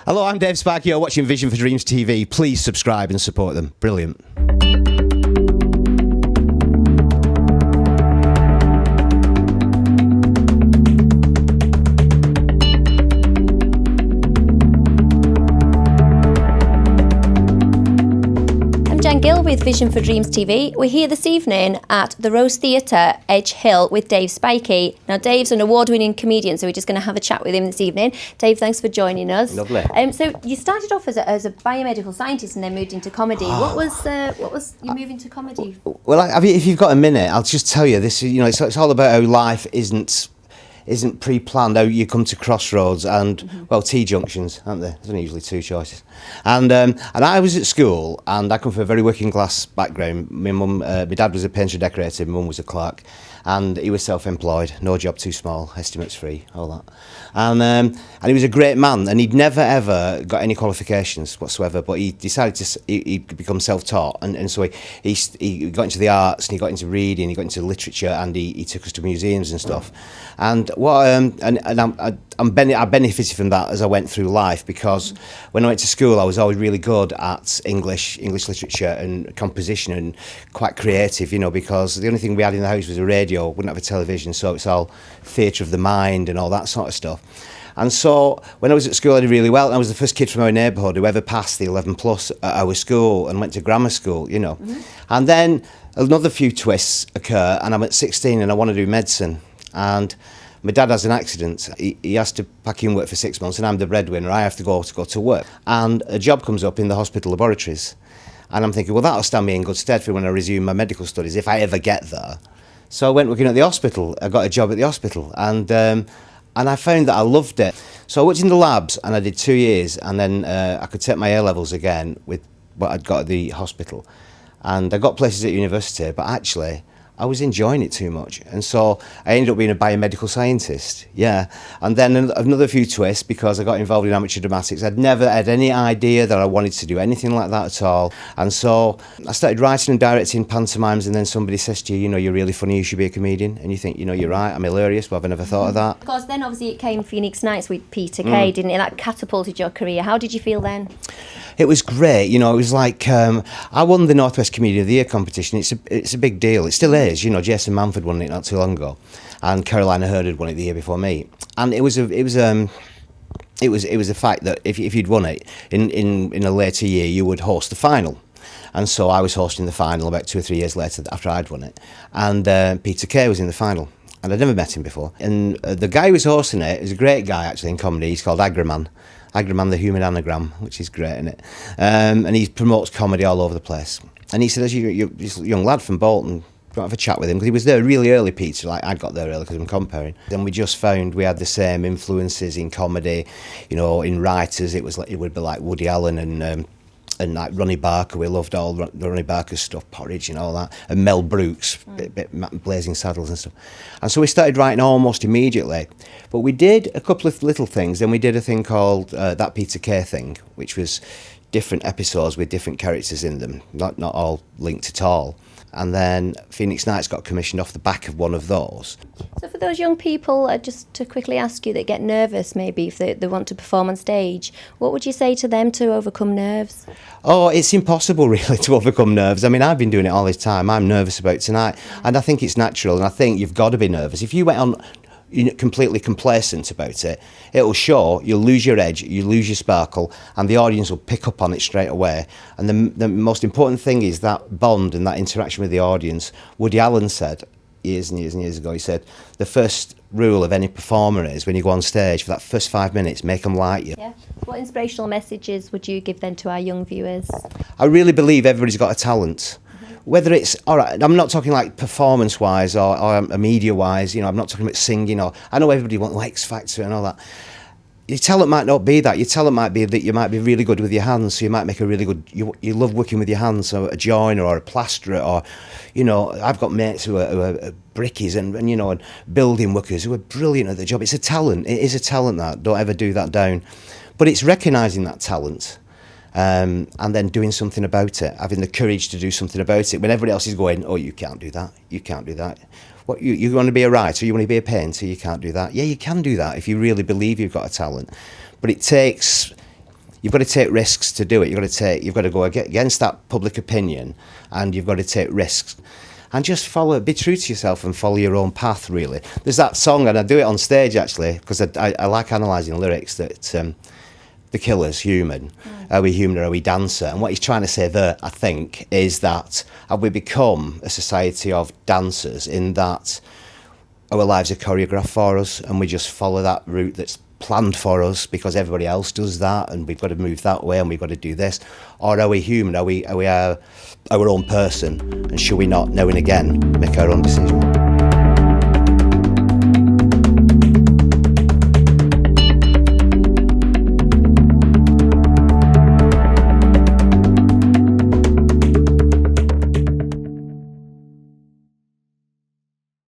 Hello, I'm Dave Spikey. You're watching Vision4Dreams TV. Please subscribe and support them. Brilliant. Gill with Vision4Dreams TV. We're here this evening at the Rose Theatre, Edge Hill, with Dave Spikey. Now, Dave's an award-winning comedian, so we're just going to have a chat with him this evening. Dave, thanks for joining us. Lovely. So you started off as a biomedical scientist and then moved into comedy. What was you moving to comedy? Well, if you've got a minute, I'll just tell you this. It's all about how life isn't pre-planned, how you come to crossroads and, well, T-junctions, aren't there? There's only usually two choices. And I was at school, and I come from a very working class background. My dad was a painter and decorator, my mum was a clerk, and he was self-employed, no job too small, estimates free, all that. And he was a great man, and he'd never ever got any qualifications whatsoever, but he decided he'd become self-taught, and so he got into the arts, and he got into reading, he got into literature, and he took us to museums and stuff. And I benefited from that as I went through life, because when I went to school I was always really good at English literature and composition, and quite creative, because the only thing we had in the house was a radio, wouldn't have a television, so it's all theatre of the mind and all that sort of stuff. And so when I was at school I did really well, and I was the first kid from our neighbourhood who ever passed the 11 plus at our school and went to grammar school, And then another few twists occur, and I'm at 16 and I want to do medicine. And my dad has an accident. He has to pack in work for 6 months, and I'm the breadwinner. I have to go to work. And a job comes up in the hospital laboratories. And I'm thinking, well, that'll stand me in good stead for when I resume my medical studies, if I ever get there. So I went working at the hospital. I got a job at the hospital. And I found that I loved it. So I worked in the labs, and I did 2 years. And then I could take my A-levels again with what I'd got at the hospital. And I got places at university, but actually I was enjoying it too much, and so I ended up being a biomedical scientist, and then another few twists, because I got involved in amateur dramatics. I'd never had any idea that I wanted to do anything like that at all, and so I started writing and directing pantomimes, and then somebody says to you, you're really funny, you should be a comedian, and you think, you're right, I'm hilarious, but I've never thought of that. Of course, then obviously it came Phoenix Nights with Peter Kay, didn't it? That catapulted your career. How did you feel then? It was great, it was like, I won the Northwest Comedian of the Year competition. It's a big deal, it still is, Jason Manford won it not too long ago, and Carolina Hurd had won it the year before me. And it was a fact that if you'd won it, in a later year you would host the final. And so I was hosting the final about 2 or 3 years later after I'd won it, and Peter Kay was in the final. And I'd never met him before. And the guy who was hosting it is a great guy, actually, in comedy. He's called Agraman, the human anagram, which is great, isn't it? And he promotes comedy all over the place. And he said, as you're this young lad from Bolton, go have a chat with him, because he was there really early, Peter, like I'd got there early because I'm comparing. Then we just found we had the same influences in comedy, in writers. It would be like Woody Allen and like Ronnie Barker. We loved all Ronnie Barker's stuff, Porridge and all that, and Mel Brooks, Blazing Saddles and stuff. And so we started writing almost immediately. But we did a couple of little things. Then we did a thing called That Peter Kay Thing, which was different episodes with different characters in them, not all linked at all. And then Phoenix Nights got commissioned off the back of one of those. So for those young people, just to quickly ask you, that get nervous maybe if they want to perform on stage, what would you say to them to overcome nerves? Oh, it's impossible really to overcome nerves. I mean, I've been doing it all this time. I'm nervous about tonight, and I think it's natural, and I think you've got to be nervous. If you went on completely complacent about it, it'll show. You'll lose your edge, you lose your sparkle, and the audience will pick up on it straight away. And the most important thing is that bond and that interaction with the audience. Woody Allen said years and years and years ago, he said, the first rule of any performer is, when you go on stage, for that first 5 minutes, make them like you. Yeah. What inspirational messages would you give then to our young viewers? I really believe everybody's got a talent. Whether it's, all right, I'm not talking like performance-wise or media-wise, I'm not talking about singing, or I know everybody wants X Factor and all that. Your talent might not be that. Your talent might be that you might be really good with your hands, so you might make a really good, you love working with your hands, so a joiner or a plasterer, or, I've got mates who are brickies and building workers who are brilliant at their job. It's a talent. It is a talent, that. Don't ever do that down. But it's recognising that talent. And then doing something about it, having the courage to do something about it when everybody else is going, oh, you can't do that, you can't do that. What, you want to be a writer, you want to be a painter, you can't do that. Yeah, you can do that if you really believe you've got a talent. But it takes you've got to take risks to do it. You've got to go against that public opinion, and you've got to take risks. And just be true to yourself and follow your own path, really. There's that song, and I do it on stage, actually, because I like analysing lyrics, that the killer's human. Are we human or are we dancer? And what he's trying to say there, I think, is that have we become a society of dancers, in that our lives are choreographed for us and we just follow that route that's planned for us because everybody else does that, and we've got to move that way and we've got to do this? Or are we human? Are we our own person, and should we not, now and again, make our own decision?